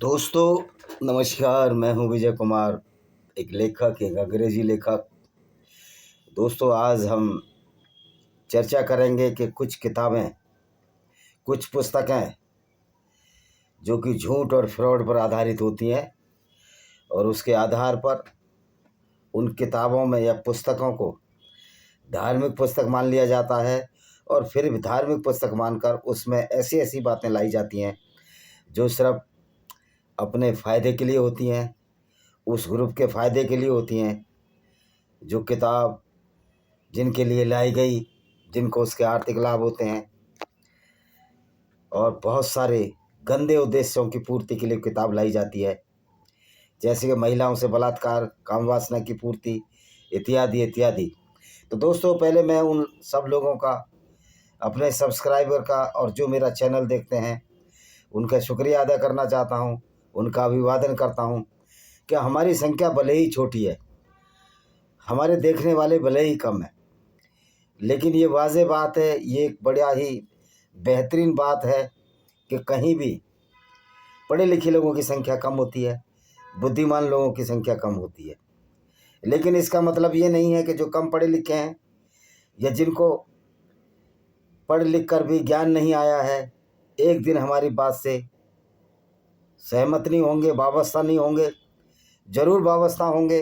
दोस्तों नमस्कार। मैं हूं विजय कुमार, एक लेखक, एक अंग्रेजी लेखक। दोस्तों आज हम चर्चा करेंगे कि कुछ किताबें, कुछ पुस्तकें जो कि झूठ और फ्रॉड पर आधारित होती हैं और उसके आधार पर उन किताबों में या पुस्तकों को धार्मिक पुस्तक मान लिया जाता है और फिर भी धार्मिक पुस्तक मानकर उसमें ऐसी ऐसी बातें लाई जाती हैं जो सिर्फ अपने फ़ायदे के लिए होती हैं, उस ग्रुप के फ़ायदे के लिए होती हैं। जो किताब जिनके लिए लाई गई, जिनको उसके आर्थिक लाभ होते हैं और बहुत सारे गंदे उद्देश्यों की पूर्ति के लिए किताब लाई जाती है, जैसे कि महिलाओं से बलात्कार, काम वासना की पूर्ति इत्यादि इत्यादि। तो दोस्तों पहले मैं उन सब लोगों का, अपने सब्सक्राइबर का और जो मेरा चैनल देखते हैं उनका शुक्रिया अदा करना चाहता हूं, उनका अभिवादन करता हूं कि हमारी संख्या भले ही छोटी है, हमारे देखने वाले भले ही कम हैं, लेकिन ये वाज़ेह बात है, ये एक बड़ा ही बेहतरीन बात है कि कहीं भी पढ़े लिखे लोगों की संख्या कम होती है, बुद्धिमान लोगों की संख्या कम होती है। लेकिन इसका मतलब ये नहीं है कि जो कम पढ़े लिखे हैं या जिनको पढ़ लिख कर भी ज्ञान नहीं आया है, एक दिन हमारी बात से सहमत नहीं होंगे, वाबस्ता नहीं होंगे। ज़रूर वाबस्ता होंगे,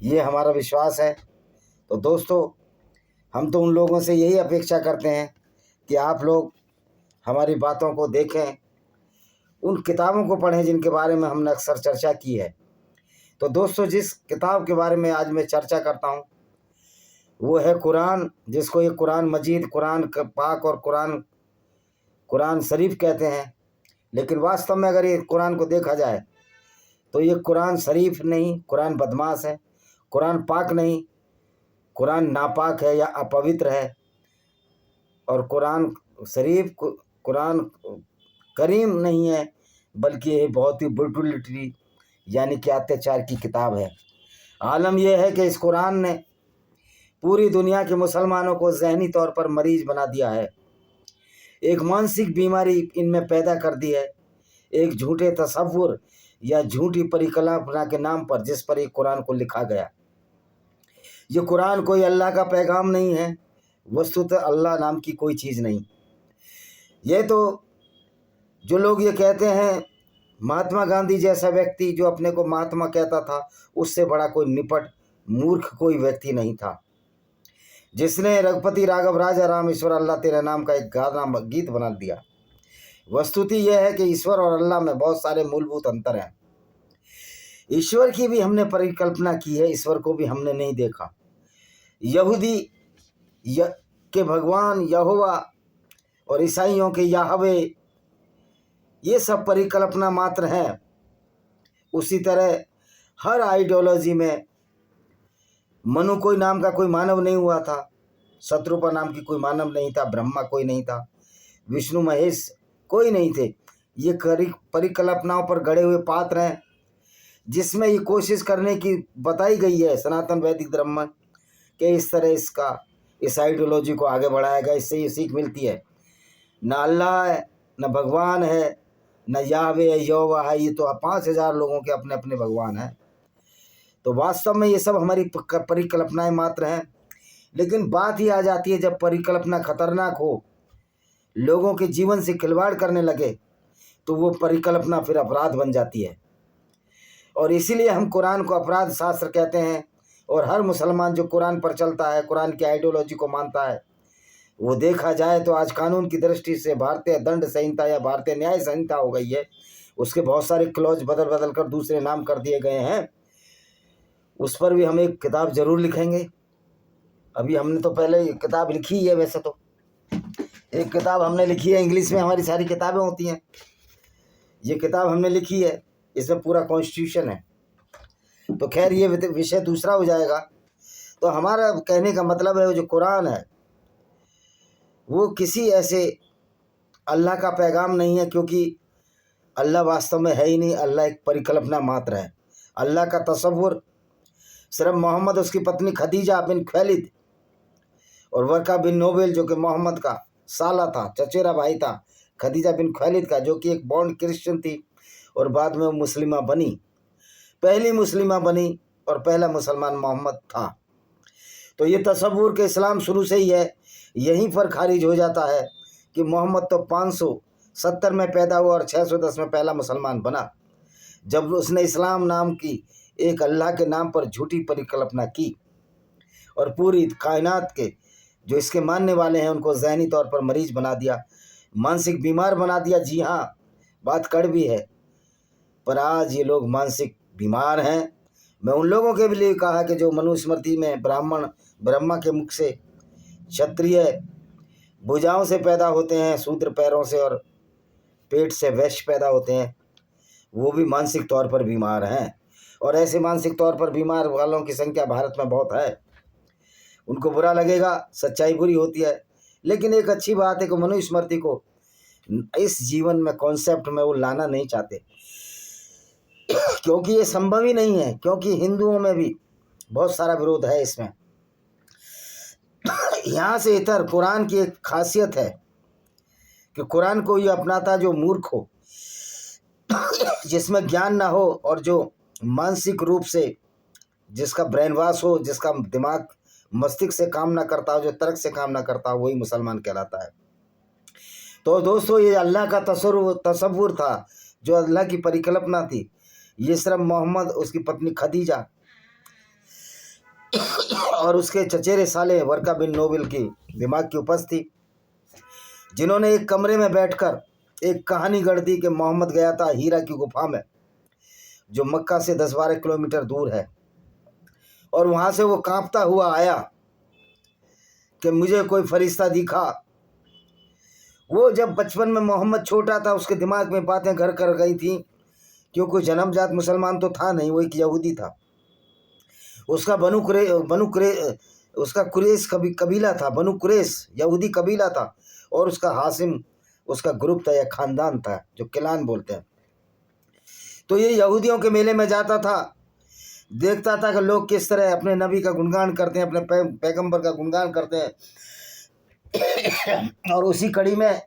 ये हमारा विश्वास है। तो दोस्तों हम तो उन लोगों से यही अपेक्षा करते हैं कि आप लोग हमारी बातों को देखें, उन किताबों को पढ़ें जिनके बारे में हमने अक्सर चर्चा की है। तो दोस्तों जिस किताब के बारे में आज मैं चर्चा करता हूँ वो है कुरान, जिसको ये कुरान मजीद, कुरान पाक और कुरान शरीफ कहते हैं। लेकिन वास्तव में अगर ये कुरान को देखा जाए तो ये कुरान शरीफ नहीं, कुरान बदमाश है। कुरान पाक नहीं, कुरान नापाक है या अपवित्र है। और कुरान शरीफ, कुरान करीम नहीं है, बल्कि ये बहुत ही ब्रुटलिटी यानी कि अत्याचार की किताब है। आलम यह है कि इस कुरान ने पूरी दुनिया के मुसलमानों को ज़हनी तौर पर मरीज बना दिया है, एक मानसिक बीमारी इनमें पैदा कर दी है, एक झूठे तसव्वुर या झूठी परिकल्पना के नाम पर जिस पर एक कुरान को लिखा गया। ये कुरान कोई अल्लाह का पैगाम नहीं है, वस्तुतः अल्लाह नाम की कोई चीज़ नहीं। ये तो जो लोग ये कहते हैं, महात्मा गांधी जैसा व्यक्ति जो अपने को महात्मा कहता था, उससे बड़ा कोई निपट मूर्ख कोई व्यक्ति नहीं था, जिसने रघुपति राघव राजा राम ईश्वर अल्लाह तेरा नाम का एक गाना गीत बना दिया। वस्तुतः यह है कि ईश्वर और अल्लाह में बहुत सारे मूलभूत अंतर हैं। ईश्वर की भी हमने परिकल्पना की है, ईश्वर को भी हमने नहीं देखा। यहूदी के भगवान यहोवा और ईसाइयों के याहवे, ये सब परिकल्पना मात्र हैं। उसी तरह हर आइडियोलॉजी में मनु कोई नाम का कोई मानव नहीं हुआ था, शत्रुपा नाम की कोई मानव नहीं था, ब्रह्मा कोई नहीं था, विष्णु महेश कोई नहीं थे। ये परिकल्पनाओं पर गढ़े हुए पात्र हैं, जिसमें ये कोशिश करने की बताई गई है सनातन वैदिक धर्म में कि इस तरह इस आइडियोलॉजी को आगे बढ़ाया गया। इससे ये सीख मिलती है, न अल्लाह है, न भगवान है, न याहवे है, यहोवा है। ये तो 5000 लोगों के अपने अपने भगवान हैं। तो वास्तव में ये सब हमारी परिकल्पनाएं मात्र हैं। लेकिन बात ही आ जाती है जब परिकल्पना खतरनाक हो, लोगों के जीवन से खिलवाड़ करने लगे, तो वो परिकल्पना फिर अपराध बन जाती है। और इसीलिए हम कुरान को अपराध शास्त्र कहते हैं। और हर मुसलमान जो कुरान पर चलता है, कुरान की आइडियोलॉजी को मानता है, वो देखा जाए तो आज कानून की दृष्टि से भारतीय दंड संहिता या भारतीय न्याय संहिता हो गई है, उसके बहुत सारे क्लॉज बदल बदल कर दूसरे नाम कर दिए गए हैं। उस पर भी हम एक किताब जरूर लिखेंगे। अभी हमने तो पहले किताब लिखी है, वैसे तो एक किताब हमने लिखी है, इंग्लिश में हमारी सारी किताबें होती हैं। ये किताब हमने लिखी है, इसमें पूरा कॉन्स्टिट्यूशन है। तो खैर ये विषय दूसरा हो जाएगा। तो हमारा कहने का मतलब है जो कुरान है वो किसी ऐसे अल्लाह का पैगाम नहीं है, क्योंकि अल्लाह वास्तव में है ही नहीं। अल्लाह एक परिकल्पना मात्र है। अल्लाह का तसव्वुर सिर्फ मोहम्मद, उसकी पत्नी खदीजा बिन खुवैलिद और वर्का बिन नोबेल जो कि मोहम्मद का साला था, चचेरा भाई था, खदीजा बिन खुवैलिद का, जो कि एक बॉन्ड क्रिश्चियन थी, और बाद में वो मुस्लिमा बनी, पहली मुस्लिमा बनी और पहला मुसलमान मोहम्मद था। तो ये तसव्वुर के इस्लाम शुरू से ही है, यहीं पर खारिज हो जाता है कि मोहम्मद तो 570 में पैदा हुआ और 610 में पहला मुसलमान बना, जब उसने इस्लाम नाम की एक अल्लाह के नाम पर झूठी परिकल्पना की और पूरी कायनात के जो इसके मानने वाले हैं उनको ज़हनी तौर पर मरीज बना दिया, मानसिक बीमार बना दिया। जी हाँ, बात कड़वी है, पर आज ये लोग मानसिक बीमार हैं। मैं उन लोगों के लिए कहा कि जो मनुस्मृति में ब्राह्मण ब्रह्मा के मुख से, क्षत्रिय भुजाओं से पैदा होते हैं, शूद्र पैरों से और पेट से वैश्य पैदा होते हैं, वो भी मानसिक तौर पर बीमार हैं। और ऐसे मानसिक तौर पर बीमार वालों की संख्या भारत में बहुत है। उनको बुरा लगेगा, सच्चाई बुरी होती है, लेकिन एक अच्छी बात है कि मनुस्मृति को इस जीवन में कॉन्सेप्ट में वो लाना नहीं चाहते, क्योंकि ये संभव ही नहीं है, क्योंकि हिंदुओं में भी बहुत सारा विरोध है इसमें। यहाँ से इतर कुरान की एक खासियत है कि कुरान को ये अपनाता जो मूर्ख हो, जिसमें ज्ञान ना हो और जो मानसिक रूप से जिसका ब्रेन वॉश हो, जिसका दिमाग मस्तिष्क से काम ना करता हो, जो तर्क से काम ना करता हो, वही मुसलमान कहलाता है। तो दोस्तों, ये अल्लाह का तसव्वुर था, जो अल्लाह की परिकल्पना थी। ये सिर्फ मोहम्मद, उसकी पत्नी खदीजा और उसके चचेरे साले वर्का बिन नोबल की दिमाग की उपज थी, जिन्होंने एक कमरे में बैठकर एक कहानी गढ़ दी कि मोहम्मद गया था हीरा की गुफा में, जो मक्का से 10-12 किलोमीटर दूर है, और वहाँ से वो कांपता हुआ आया कि मुझे कोई फरिश्ता दिखा। वो जब बचपन में मोहम्मद छोटा था, उसके दिमाग में बातें घर कर गई थी, क्योंकि जन्मजात मुसलमान तो था नहीं, वो एक यहूदी था। उसका उसका कुरैश कबीला था, बनु कुरैश यहूदी कबीला था, और उसका हासिम उसका ग्रुप था या ख़ानदान था, जो किलान बोलते हैं। तो ये यहूदियों के मेले में जाता था, देखता था कि लोग किस तरह अपने नबी का गुणगान करते हैं, अपने पैगंबर का गुणगान करते हैं। और उसी कड़ी में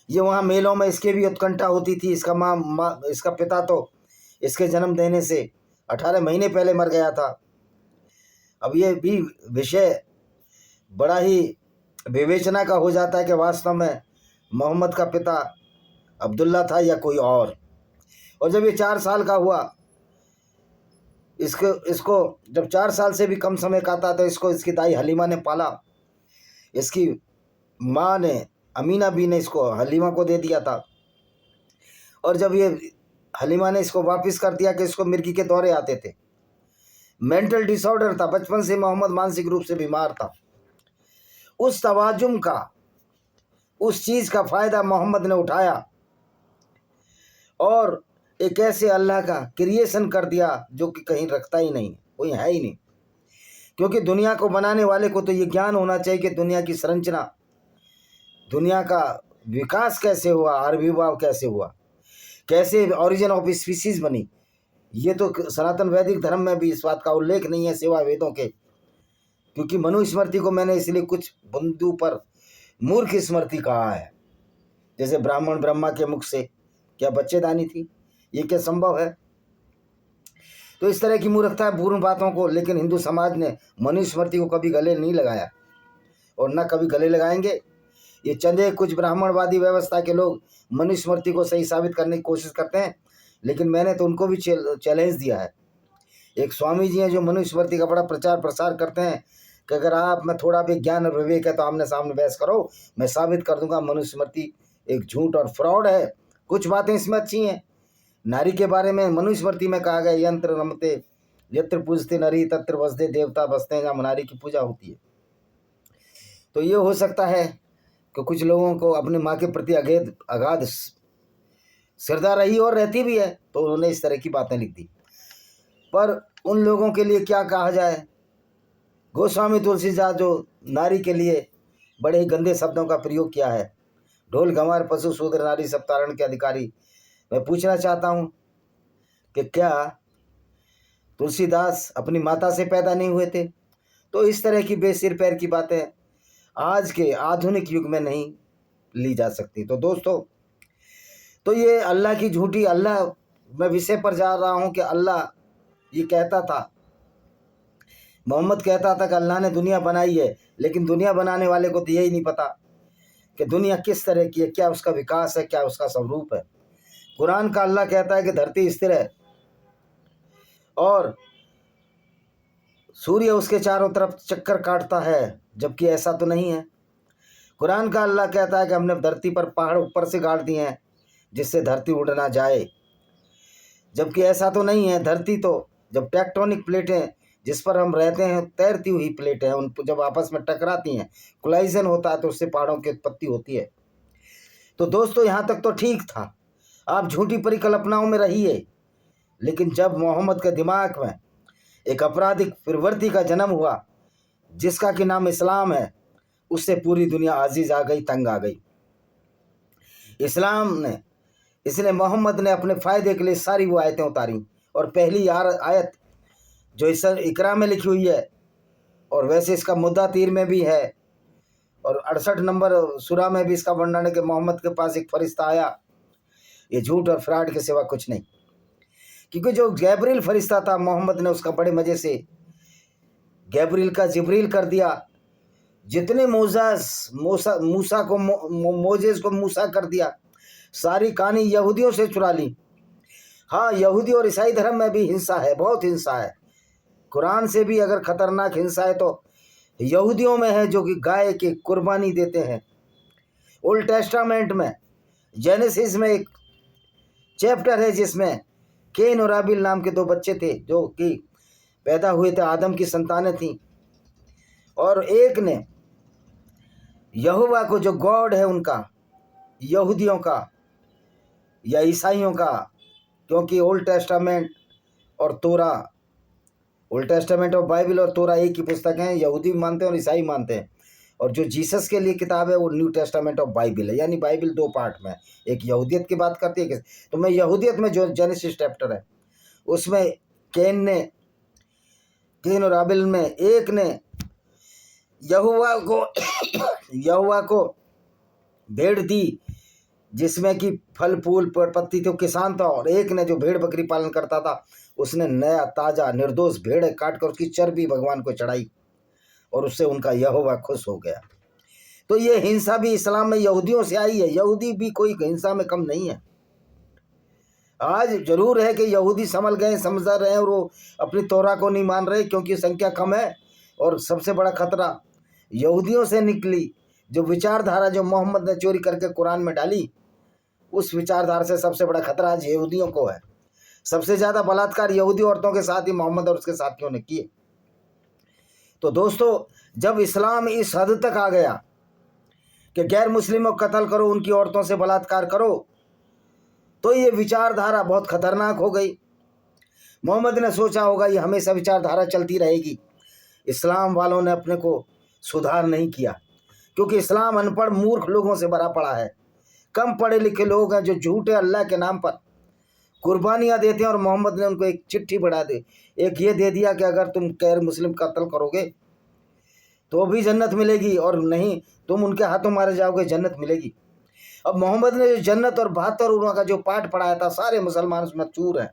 ये वहाँ मेलों में इसके भी उत्कंठा होती थी। इसका पिता तो इसके जन्म देने से 18 महीने पहले मर गया था। अब ये भी विषय बड़ा ही विवेचना का हो जाता है कि वास्तव में मोहम्मद का पिता अब्दुल्ला था या कोई और। और जब ये 4 साल का हुआ, इसको जब 4 साल से भी कम समय का था, तो इसको इसकी दाई हलीमा ने पाला। इसकी माँ ने, अमीना बी ने इसको हलीमा को दे दिया था। और जब ये हलीमा ने इसको वापस कर दिया कि इसको मिर्गी के दौरे आते थे, मेंटल डिसऑर्डर था, बचपन से मोहम्मद मानसिक रूप से बीमार था। उस तवाजुम का, उस चीज़ का फ़ायदा मोहम्मद ने उठाया और एक ऐसे अल्लाह का क्रिएशन कर दिया जो कि कहीं रखता ही नहीं, कोई है ही नहीं। क्योंकि दुनिया को बनाने वाले को तो ये ज्ञान होना चाहिए कि दुनिया की संरचना, दुनिया का विकास कैसे हुआ, आविर्भाव कैसे हुआ, कैसे ऑरिजिन ऑफ स्पीसीज बनी। ये तो सनातन वैदिक धर्म में भी इस बात का उल्लेख नहीं है सिवा वेदों के। क्योंकि मनुस्मृति को मैंने इसलिए कुछ बिंदु पर मूर्ख स्मृति कहा है। जैसे ब्राह्मण ब्रह्मा के मुख से क्या बच्चेदानी थी, ये क्या संभव है? तो इस तरह की मूर्खता है पूर्ण बातों को, लेकिन हिंदू समाज ने मनुस्मृति को कभी गले नहीं लगाया और न कभी गले लगाएंगे। ये चंदे कुछ ब्राह्मणवादी व्यवस्था के लोग मनुस्मृति को सही साबित करने की कोशिश करते हैं, लेकिन मैंने तो उनको भी चैलेंज दिया है। एक स्वामी जी हैं जो मनुस्मृति का बड़ा प्रचार प्रसार करते हैं कि अगर आप में थोड़ा भी ज्ञान और विवेक है तो आमने सामने बहस करो, मैं साबित कर दूंगा मनुस्मृति एक झूठ और फ्रॉड है। कुछ बातें इसमें अच्छी हैं। नारी के बारे में मनुस्मृति में कहा गया, यंत्र रमते यत्र पूजते नारी तत्र वसते देवता बसते हैं, जहाँ नारी की पूजा होती है। तो ये हो सकता है कि कुछ लोगों को अपनी माँ के प्रति अगाध श्रद्धा रही और रहती भी है, तो उन्होंने इस तरह की बातें लिख दी। पर उन लोगों के लिए क्या कहा जाए? गोस्वामी तुलसीदास जो नारी के लिए बड़े ही गंदे शब्दों का प्रयोग किया है, ढोल गंवार पशु शूद्र नारी सब तारण के अधिकारी। मैं पूछना चाहता हूँ कि क्या तुलसीदास अपनी माता से पैदा नहीं हुए थे? तो इस तरह की बेसिर पैर की बातें आज के आधुनिक युग में नहीं ली जा सकती। तो दोस्तों, तो ये अल्लाह की झूठी, अल्लाह, मैं विषय पर जा रहा हूँ कि अल्लाह ये कहता था, मोहम्मद कहता था कि अल्लाह ने दुनिया बनाई है, लेकिन दुनिया बनाने वाले को तो यही नहीं पता कि दुनिया किस तरह की है, क्या उसका विकास है, क्या उसका स्वरूप है। कुरान का अल्लाह कहता है कि धरती स्थिर है और सूर्य उसके चारों तरफ चक्कर काटता है, जबकि ऐसा तो नहीं है। कुरान का अल्लाह कहता है कि हमने धरती पर पहाड़ ऊपर से गाड़ दिए हैं जिससे धरती उड़ ना जाए, जबकि ऐसा तो नहीं है। धरती तो जब टेक्टोनिक प्लेटें जिस पर हम रहते हैं, तैरती हुई प्लेटें हैं, उन जब आपस में टकराती हैं, कोलाइजन होता है, तो उससे पहाड़ों की उत्पत्ति होती है। तो दोस्तों यहाँ तक तो ठीक था, आप झूठी परिकल्पनाओं में रहिए। लेकिन जब मोहम्मद के दिमाग में एक आपराधिक प्रवृत्ति का जन्म हुआ जिसका कि नाम इस्लाम है, उससे पूरी दुनिया आजीज आ गई, तंग आ गई। इस्लाम ने, इसलिए मोहम्मद ने अपने फ़ायदे के लिए सारी वो आयतें उतारी। और पहली आयत जो इस इकरा में लिखी हुई है, और वैसे इसका मुद्दा तीर में भी है, और 68 नंबर सूरा में भी इसका वर्णन है कि मोहम्मद के पास एक फरिश्ता आया। ये झूठ और फ्रॉड के सिवा कुछ नहीं, क्योंकि जो गैब्रियल फरिश्ता था, मोहम्मद ने उसका बड़े मज़े से गैब्रियल का जिब्रील कर दिया। जितने मूसा को मोजेस को मूसा कर दिया, सारी कहानी यहूदियों से चुरा ली। हाँ, यहूदी और ईसाई धर्म में भी हिंसा है, बहुत हिंसा है। कुरान से भी अगर खतरनाक हिंसा है तो यहूदियों में है, जो कि गाय की कुर्बानी देते हैं। ओल्ड टेस्टामेंट में जेनेसिस में एक चैप्टर है जिसमें केन और आबिल नाम के दो बच्चे थे जो कि पैदा हुए थे, आदम की संतानें थीं, और एक ने यहोवा को, जो गॉड है उनका, यहूदियों का या ईसाइयों का, क्योंकि ओल्ड टेस्टामेंट और तोरा, ओल्ड टेस्टामेंट और बाइबल और तोरा एक ही पुस्तक हैं, यहूदी भी मानते हैं और ईसाई मानते हैं। और जो जीसस के लिए किताब है वो न्यू टेस्टामेंट और बाइबल है, यानी बाइबल दो पार्ट में, एक यहूदियत की बात करती है। तो मैं यहूदियत में जो जेनेसिस चैप्टर है उसमें केन और आबिल में एक ने यहोवा को भेड़ दी जिसमें कि फल फूल पत्ती थे, किसान था, और एक ने जो भेड़ बकरी पालन करता था, उसने नया ताज़ा निर्दोष भेड़ काट कर उसकी चर्बी भगवान को चढ़ाई, और उससे उनका यहोवा खुश हो गया। तो ये हिंसा भी इस्लाम में यहूदियों से आई है। यहूदी भी कोई हिंसा में कम नहीं है। आज जरूर है कि यहूदी संभल गए, समझदार रहे, और वो अपनी तोरा को नहीं मान रहे क्योंकि संख्या कम है। और सबसे बड़ा खतरा यहूदियों से निकली जो विचारधारा जो मोहम्मद ने चोरी करके कुरान में डाली, उस विचारधारा से सबसे बड़ा खतरा आज यहूदियों को है। सबसे ज़्यादा बलात्कार यहूदी औरतों के साथ ही मोहम्मद और उसके साथियों ने किए। तो दोस्तों, जब इस्लाम इस हद तक आ गया कि गैर मुस्लिमों को कत्ल करो, उनकी औरतों से बलात्कार करो, तो ये विचारधारा बहुत खतरनाक हो गई। मोहम्मद ने सोचा होगा ये हमेशा विचारधारा चलती रहेगी। इस्लाम वालों ने अपने को सुधार नहीं किया, क्योंकि इस्लाम अनपढ़ मूर्ख लोगों से भरा पड़ा है। कम पढ़े लिखे लोग हैं जो झूठे अल्लाह के नाम पर कुर्बानियाँ देते हैं। और मोहम्मद ने उनको एक चिट्ठी बढ़ा दी, एक ये दे दिया कि अगर तुम गैर मुस्लिम कत्ल करोगे तो भी जन्नत मिलेगी, और नहीं तुम उनके हाथों मारे जाओगे, जन्नत मिलेगी। अब मोहम्मद ने जो जन्नत और 72 उर्मा का जो पाठ पढ़ाया था, सारे मुसलमान उसमें चूर हैं,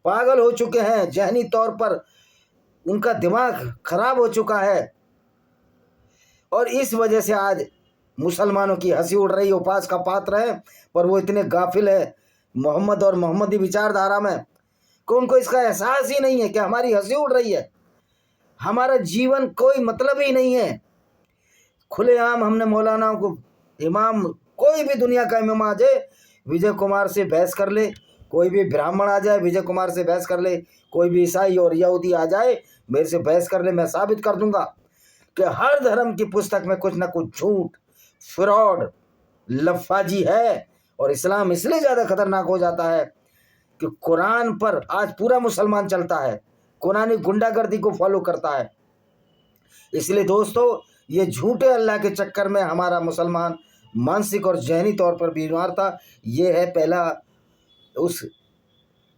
पागल हो चुके हैं, जहनी तौर पर उनका दिमाग खराब हो चुका है। और इस वजह से आज मुसलमानों की हंसी उड़ रही, उपास का पात्र है, पर वो इतने गाफिल है मोहम्मद और मोहम्मदी विचारधारा में कि उनको इसका एहसास ही नहीं है कि हमारी हंसी उड़ रही है, हमारा जीवन कोई मतलब ही नहीं है। खुलेआम हमने मौलाना को, इमाम, कोई भी दुनिया का इमाम आ जाए विजय कुमार से बहस कर ले, कोई भी ब्राह्मण आ जाए विजय कुमार से बहस कर ले, कोई भी ईसाई और यहूदी आ जाए मेरे से बहस कर ले, मैं साबित कर दूंगा कि हर धर्म की पुस्तक में कुछ ना कुछ झूठ, फ्रॉड, लफाजी है। और इस्लाम इसलिए ज़्यादा खतरनाक हो जाता है कि कुरान पर आज पूरा मुसलमान चलता है, कुरानी गुंडागर्दी को फॉलो करता है। इसलिए दोस्तों, ये झूठे अल्लाह के चक्कर में हमारा मुसलमान मानसिक और जहनी तौर पर बीमार था। ये है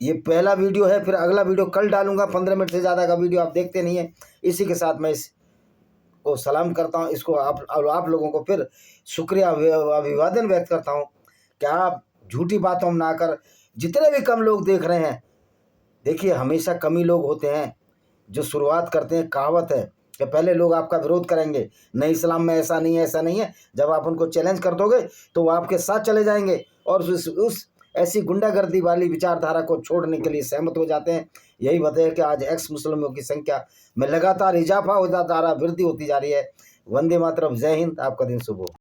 ये पहला वीडियो है। फिर अगला वीडियो कल डालूंगा, 15 मिनट से ज़्यादा का वीडियो आप देखते नहीं है। इसी के साथ मैं इसको सलाम करता हूँ, इसको आप लोगों को फिर शुक्रिया अभिवादन व्यक्त करता हूँ कि आप झूठी बातों में ना आकर जितने भी कम लोग देख रहे हैं, देखिए हमेशा कमी लोग होते हैं जो शुरुआत करते हैं। कहावत है कि पहले लोग आपका विरोध करेंगे, नहीं इस्लाम में ऐसा नहीं है, ऐसा नहीं है। जब आप उनको चैलेंज कर दोगे तो वो आपके साथ चले जाएंगे और उस ऐसी गुंडागर्दी वाली विचारधारा को छोड़ने के लिए सहमत हो जाते हैं। यही वजह है कि आज एक्स मुस्लिमों की संख्या में लगातार इजाफा होता जा रहा, वृद्धि होती जा रही है। वंदे मातरम, जय हिंद, आपका दिन शुभ हो।